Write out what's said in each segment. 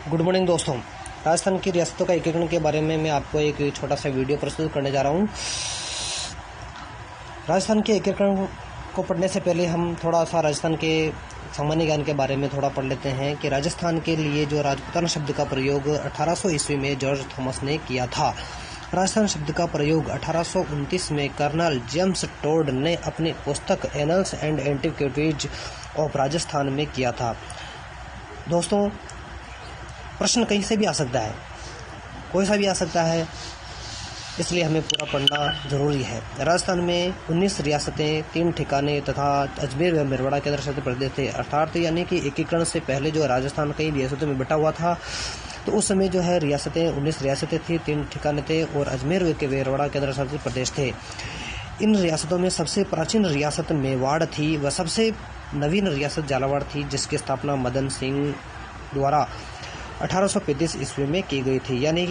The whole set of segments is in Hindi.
गुड मॉर्निंग दोस्तों। राजस्थान की रियासतों का एकीकरण के बारे में मैं आपको एक छोटा सा वीडियो प्रस्तुत करने जा रहा हूँ। राजस्थान के एकीकरण को पढ़ने से पहले हम थोड़ा सा राजस्थान के सामान्य ज्ञान के बारे में थोड़ा पढ़ लेते हैं कि राजस्थान के लिए जो राजपूताना शब्द का प्रयोग 1800 ईस्वी में जॉर्ज थॉमस ने किया था। राजस्थान शब्द का प्रयोग 1829 में कर्नल जेम्स टोड ने अपनी पुस्तक annuls and antiquities of Rajasthan में किया था। दोस्तों, प्रश्न कहीं से भी आ सकता है, कोई सा भी आ सकता है, इसलिए हमें पूरा पढ़ना जरूरी है। राजस्थान में 19 रियासतें, 3 ठिकाने तथा अजमेर व मेरवाड़ा केंद्र शासित प्रदेश थे। अर्थात यानी कि एकीकरण से पहले जो राजस्थान कई रियासतों में बटा हुआ था, तो उस समय जो है रियासतें 19 रियासतें थी, 3 ठिकाने थे और अजमेर व मेरवाड़ा केंद्र शासित प्रदेश थे। इन रियासतों में सबसे प्राचीन रियासत मेवाड़ थी व सबसे नवीन रियासत झालावाड़ थी, जिसकी स्थापना मदन सिंह द्वारा 1835 ईस्वी में की गई थी। यानी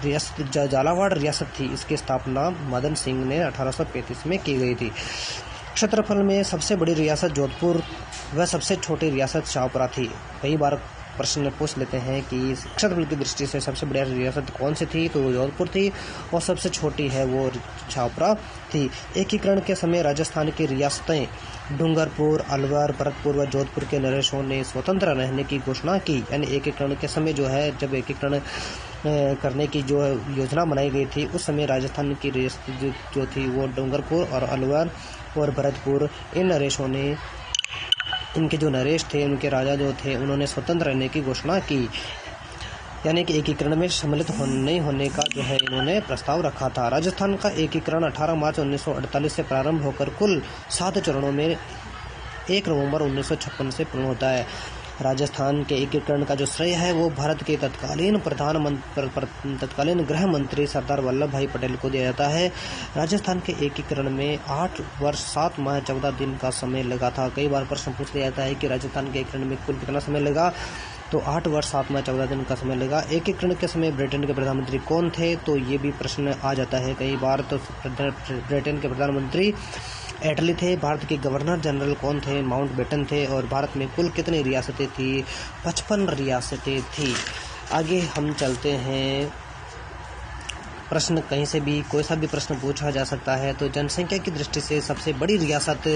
रियासत झालावाड़ रियासत थी, इसकी स्थापना मदन सिंह ने 1835 में की गई थी। क्षेत्रफल में सबसे बड़ी रियासत जोधपुर व सबसे छोटी रियासत शाहपुरा थी। कई बार प्रश्न पूछ लेते हैं कि क्षेत्रफल की दृष्टि से सबसे बड़ी रियासत कौन सी थी, तो वो जोधपुर थी और सबसे छोटी है वो शाहपुरा थी। एकीकरण के समय राजस्थान की रियासतें डूंगरपुर, अलवर, भरतपुर व जोधपुर के नरेशों ने स्वतंत्र रहने की घोषणा की। यानी एकीकरण के समय जो है, जब एकीकरण करने की जो योजना बनाई गई थी, उस समय राजस्थान की रियासत जो थी वो डूंगरपुर और अलवर और भरतपुर, इन नरेशों ने, इनके जो नरेश थे, उनके राजा जो थे, उन्होंने स्वतंत्र रहने की घोषणा की। यानी कि एकीकरण में सम्मिलित नहीं होने का जो है इन्होंने प्रस्ताव रखा था। राजस्थान का एकीकरण 18 मार्च 1948 से प्रारंभ होकर कुल 7 चरणों में 1 नवंबर 1956 से पूर्ण होता है। राजस्थान के एकीकरण का जो श्रेय है वो भारत के तत्कालीन गृह मंत्री सरदार वल्लभ भाई पटेल को दिया जाता है। राजस्थान के एकीकरण में 8 वर्ष 7 माह 14 दिन का समय लगा था। कई बार प्रश्न पूछ लिया जाता है कि राजस्थान के एकीकरण में कुल कितना समय लगा, तो 8 वर्ष 7 माह 14 दिन का समय लगा। एकीकरण के समय ब्रिटेन के प्रधानमंत्री कौन थे, तो ये भी प्रश्न आ जाता है कई बार। तो ब्रिटेन के प्रधानमंत्री एटली थे। भारत के गवर्नर जनरल कौन थे, माउंटबेटन थे। और भारत में कुल कितनी रियासतें थी, 55 रियासतें थी। आगे हम चलते हैं। प्रश्न कहीं से भी कोई सा भी प्रश्न पूछा जा सकता है। तो जनसंख्या की दृष्टि से सबसे बड़ी रियासत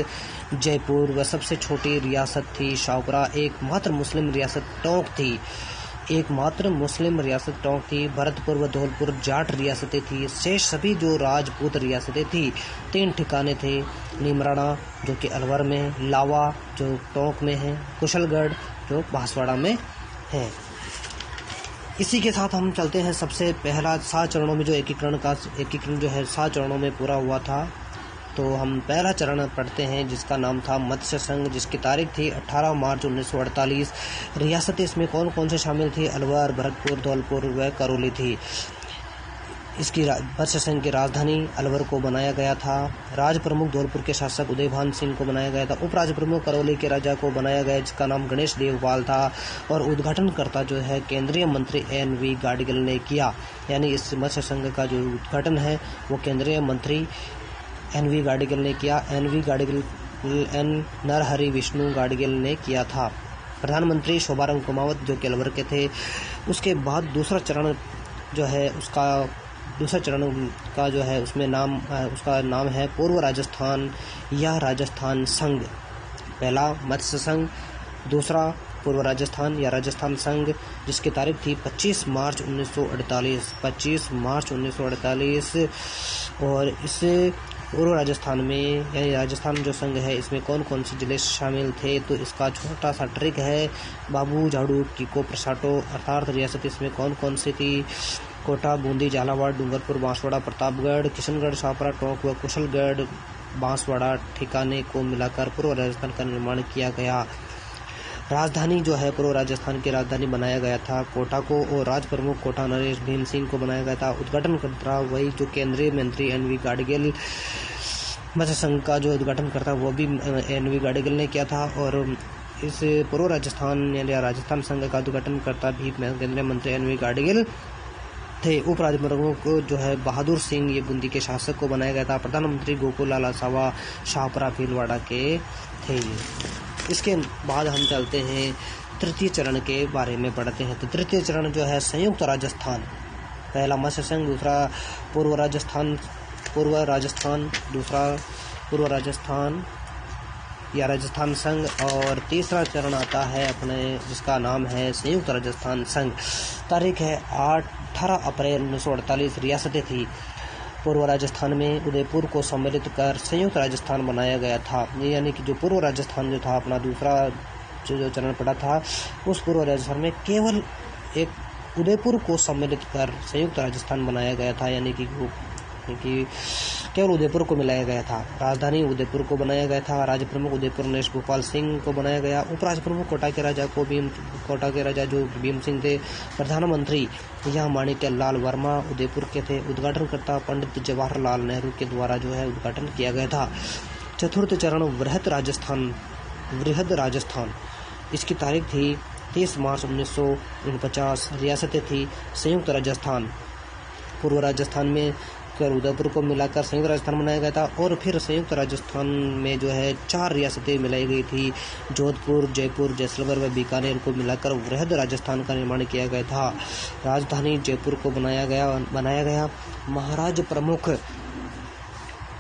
जयपुर व सबसे छोटी रियासत थी शाहपुरा। एकमात्र मुस्लिम रियासत टोंक थी। एकमात्र मुस्लिम रियासत टोंक थी। भरतपुर व धौलपुर जाट रियासतें थी। शेष सभी जो राजपूत रियासतें थी। 3 ठिकाने थे, नीमराणा जो कि अलवर में, लावा जो टोंक में है, कुशलगढ़ जो बांसवाड़ा में है। इसी के साथ हम चलते हैं सबसे पहला 7 चरणों में जो एकीकरण जो है 7 चरणों में पूरा हुआ था। तो हम पहला चरण पढ़ते हैं जिसका नाम था मत्स्य संघ, जिसकी तारीख थी 18 मार्च 1948। रियासतें इसमें कौन कौन से शामिल थी, अलवर, भरतपुर, धौलपुर व करौली थी। इसकी मत्स्य संघ की राजधानी अलवर को बनाया गया था। राज प्रमुख धौलपुर के शासक उदयभान सिंह को बनाया गया था। उप राज प्रमुख करौली के राजा को बनाया गया, जिसका नाम गणेश देवपाल था। और उद्घाटनकर्ता जो है केंद्रीय मंत्री NV गाडगिल ने किया। यानी इस मत्स्य संघ का जो उद्घाटन है वो केंद्रीय मंत्री NV गाडगिल ने किया। NV गाडगिल N नरहरि विष्णु गाडगिल ने किया था। प्रधानमंत्री शोभाराम कुमावत जो कि अलवर के थे। उसके बाद दूसरा चरण जो है दूसरा चरण का जो है उसका नाम है पूर्व राजस्थान या राजस्थान संघ। पहला मत्स्य संघ, दूसरा पूर्व राजस्थान या राजस्थान संघ, जिसकी तारीख थी 25 मार्च 1948। 25 मार्च 1948। और इस पूर्व राजस्थान में यानी राजस्थान जो संघ है, इसमें कौन कौन से जिले शामिल थे, तो इसका छोटा सा ट्रिक है। बाबू, झाड़ू, कीको, प्रसाटो अर्थात रियासत इसमें कौन कौन सी थी, कोटा, बूंदी, झालावाड़, डूंगरपुर, बांसवाड़ा, प्रतापगढ़, किशनगढ़, शाहपुरा, टोंक व कुशलगढ़, बांसवाड़ा ठिकाने को मिलाकर पूर्व राजस्थान का निर्माण किया गया। राजधानी जो है पूर्व राजस्थान की राजधानी बनाया गया था कोटा को, और राज प्रमुख कोटा नरेश भीम सिंह को बनाया गया था। उद्घाटनकर्ता वही जो केंद्रीय मंत्री NV गाडगिल, मत्स्य संघ का जो उद्घाटन करता वो भी NV गाडगिल ने किया था। और इस पूर्व राजस्थान या राजस्थान संघ का उद्घाटन करता भी केंद्रीय मंत्री NV गाडगिल थे। उप राजप्रमुख को जो है बहादुर सिंह ये बूंदी के शासक को बनाया गया था। प्रधानमंत्री गोकुल लाल आसावा शाहपुरा भीलवाड़ा के थे। इसके बाद हम चलते हैं तृतीय चरण के बारे में पढ़ते हैं। तो तृतीय चरण जो है संयुक्त राजस्थान, पहला मत्स्य संघ, दूसरा पूर्व राजस्थान, दूसरा पूर्व राजस्थान या राजस्थान संघ, और तीसरा चरण आता है अपने जिसका नाम है संयुक्त राजस्थान संघ। तारीख है 18 अप्रैल 1948। रियासतें थी पूर्व राजस्थान में उदयपुर को सम्मिलित कर संयुक्त राजस्थान बनाया गया था। यानी कि जो पूर्व राजस्थान जो था अपना दूसरा जो चरण पड़ा था, उस पूर्व राजस्थान में केवल एक उदयपुर को सम्मिलित कर संयुक्त राजस्थान बनाया गया था। यानी कि केवल उदयपुर को मिलाया गया था। राजधानी उदयपुर को बनाया गया था। राज्य प्रमुख उदयपुर नरेश भोपाल सिंह को बनाया गया। उपराज्य प्रमुख कोटा के राजा जो भीम सिंह थे। प्रधानमंत्री यहाँ माणिक्य लाल वर्मा उदयपुर के थे। उद्घाटनकर्ता पंडित जवाहरलाल नेहरू के द्वारा जो है उद्घाटन किया गया था। चतुर्थ चरण वृहद राजस्थान, इसकी तारीख थी 30 मार्च 1949। रियासतें थी संयुक्त राजस्थान, पूर्व राजस्थान में कर उदयपुर को मिलाकर संयुक्त राजस्थान बनाया गया था। और फिर संयुक्त राजस्थान में जो है 4 रियासतें मिलाई गई थी। जोधपुर, जयपुर, जैसलमेर व बीकानेर को मिलाकर वृहद राजस्थान का निर्माण किया गया था। राजधानी जयपुर को बनाया गया।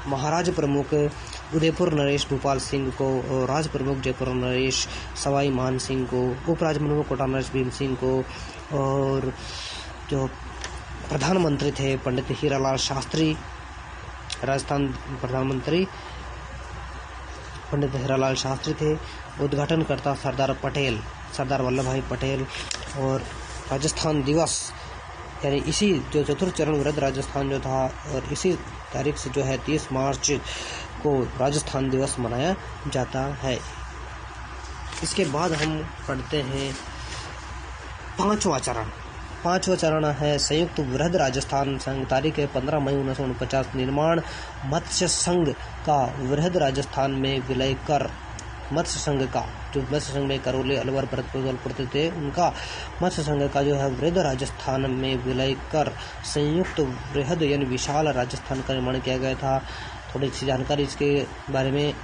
महाराज प्रमुख उदयपुर नरेश भोपाल सिंह को और राज प्रमुख जयपुर नरेश सवाई मान सिंह को, उपराज प्रमुख कोटा नरेश भीम सिंह को, और जो प्रधानमंत्री थे पंडित हीरालाल शास्त्री, राजस्थान प्रधानमंत्री पंडित हीरालाल शास्त्री थे। उद्घाटनकर्ता सरदार वल्लभ भाई पटेल। और राजस्थान दिवस यानी इसी जो चतुर्थ चरण वृहद राजस्थान जो था, और इसी तारीख से जो है 30 मार्च को राजस्थान दिवस मनाया जाता है। इसके बाद हम पढ़ते हैं पांचवा चरण है संयुक्त वृहद राजस्थान संघ। तारीख है 15 मई 1949। निर्माण मत्स्य संघ का वृहद राजस्थान में विलय कर, मत्स्य संघ का जो मत्स्य संघ में करौली, अलवर, भरतपुर, धौलपुर थे, उनका मत्स्य संघ का जो है वृहद राजस्थान में विलय कर संयुक्त वृहद यानी विशाल राजस्थान का निर्माण किया गया था। थोड़ी सी जानकारी इसके बारे में।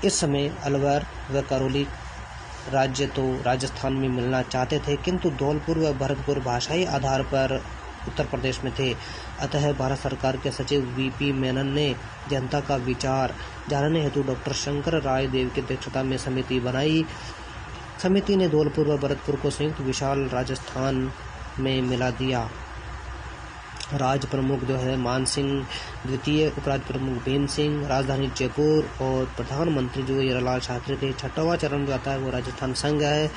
इस समय अलवर व करौली राज्य तो राजस्थान में मिलना चाहते थे, किंतु धौलपुर व भरतपुर भाषाई आधार पर उत्तर प्रदेश में थे। अतः भारत सरकार के सचिव वीपी मेनन ने जनता का विचार जानने हेतु डॉक्टर शंकर राय देव की अध्यक्षता में समिति बनाई। समिति ने धौलपुर व भरतपुर को संयुक्त विशाल राजस्थान में मिला दिया। राज प्रमुख जो है मान सिंह द्वितीय, उपराज प्रमुख भीम सिंह, राजधानी जयपुर, और प्रधानमंत्री जो हीरालाल शास्त्री थे। छठवां चरण जो आता है वो राजस्थान संघ है।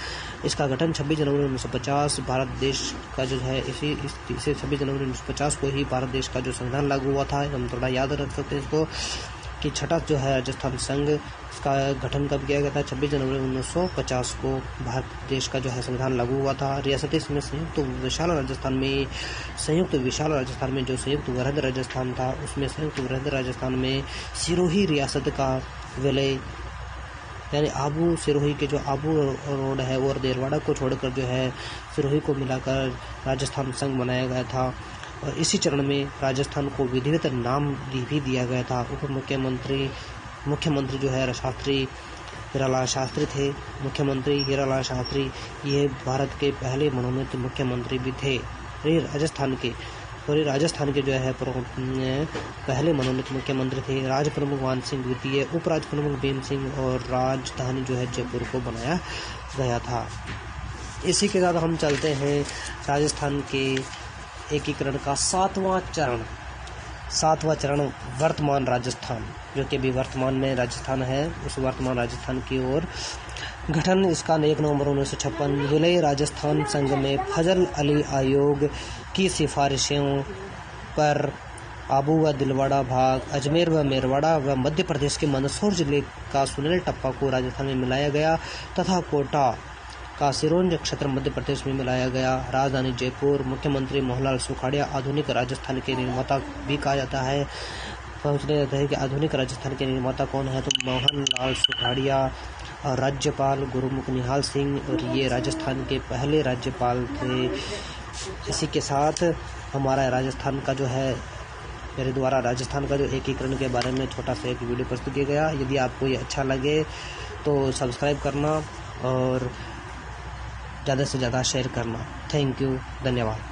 इसका गठन 26 जनवरी 1950 भारत देश का जो है इसे 26 जनवरी 1950 को ही भारत देश का जो संविधान लागू हुआ था। हम थोड़ा याद रख सकते हैं इसको कि छठा जो है राजस्थान संघ, इसका गठन कब किया गया था? 26 जनवरी 1950 को भारत देश का जो है संविधान लागू हुआ था। रियासतें इसमें संयुक्त विशाल राजस्थान में जो संयुक्त वृहद राजस्थान था, उसमें संयुक्त वृहद राजस्थान में सिरोही रियासत का विलय यानी आबू सिरोही के जो आबू रोड है और देरवाड़ा को छोड़कर जो है सिरोही को मिलाकर राजस्थान संघ बनाया गया था। और इसी चरण में राजस्थान को विधिवत नाम भी दिया गया था। उप मुख्यमंत्री जो है हीरालाल शास्त्री थे। मुख्यमंत्री हीरालाल शास्त्री ये भारत के पहले मनोनीत मुख्यमंत्री भी थे। राजस्थान के जो है पहले मनोनीत मुख्यमंत्री थे। राज प्रमुख मान सिंह द्वितीय, उपराज प्रमुख भीम सिंह, और राजधानी जो है जयपुर को बनाया गया था। इसी के साथ हम चलते हैं राजस्थान के एकीकरण का सातवां चरण वर्तमान राजस्थान, जो कि अभी वर्तमान में राजस्थान है, उस वर्तमान राजस्थान की ओर। गठन इसका 1 नवंबर 1956। विलय राजस्थान संघ में फजल अली आयोग की सिफारिशों पर आबू व दिलवाड़ा भाग, अजमेर व मेरवाड़ा व मध्य प्रदेश के मंदसौर जिले का सुनील टप्पा को राजस्थान में मिलाया गया तथा कोटा का सिरोंज क्षेत्र मध्य प्रदेश में मिलाया गया। राजधानी जयपुर। मुख्यमंत्री मोहनलाल सुखाड़िया आधुनिक राजस्थान के निर्माता भी कहा जाता है। पूछने जाता है कि आधुनिक राजस्थान के निर्माता कौन है, तो मोहनलाल सुखाड़िया। और राज्यपाल गुरुमुख निहाल सिंह, और ये राजस्थान के पहले राज्यपाल थे। इसी के साथ हमारा राजस्थान का जो है मेरे द्वारा राजस्थान का जो एकीकरण के बारे में छोटा सा एक वीडियो प्रस्तुत किया गया। यदि आपको ये अच्छा लगे तो सब्सक्राइब करना और ज़्यादा से ज़्यादा शेयर करना। थैंक यू, धन्यवाद।